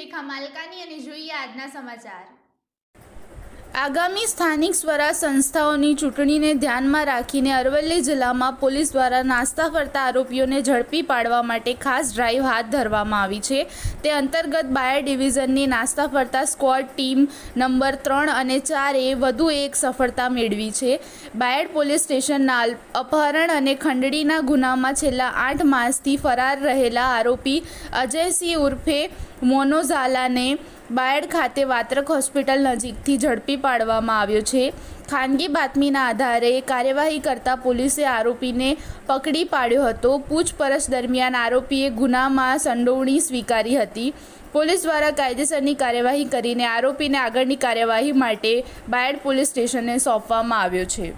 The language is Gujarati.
રેખા માલકાની અને જોઈએ આજના સમાચાર। આગામી સ્થાનિક સ્વરાજ સંસ્થાઓની ચૂંટણીને ધ્યાનમાં રાખીને અરવલ્લી જિલ્લામાં પોલીસ દ્વારા નાસ્તા ફરતા આરોપીઓને ઝડપી પાડવા માટે ખાસ ડ્રાઈવ હાથ ધરવામાં આવી છે। તે અંતર્ગત બાયડ ડિવિઝનની નાસ્તા ફરતા સ્ક્વોડ ટીમ નંબર 3 અને 4 એ વધુ એક સફળતા મેળવી છે। બાયડ પોલીસ સ્ટેશનના અપહરણ અને ખંડણીના ગુનામાં છેલ્લા 8 માસથી ફરાર રહેલા આરોપી અજયસિંહ ઉર્ફે મોનો ઝાલાને બાયડ ખાતે વાત્રક હોસ્પિટલ નજીકથી ઝડપી પાડવામાં આવ્યો છે। ખાનગી બાતમીના આધારે કાર્યવાહી કરતા પોલીસે આરોપીને પકડી પાડ્યો હતો। પૂછપરછ દરમિયાન આરોપીએ ગુનામાં સંડોવણી સ્વીકારી હતી। પોલીસ દ્વારા કાયદેસરની કાર્યવાહી કરીને આરોપીને આગળની કાર્યવાહી માટે બાયડ પોલીસ સ્ટેશનને સોંપવામાં આવ્યો છે।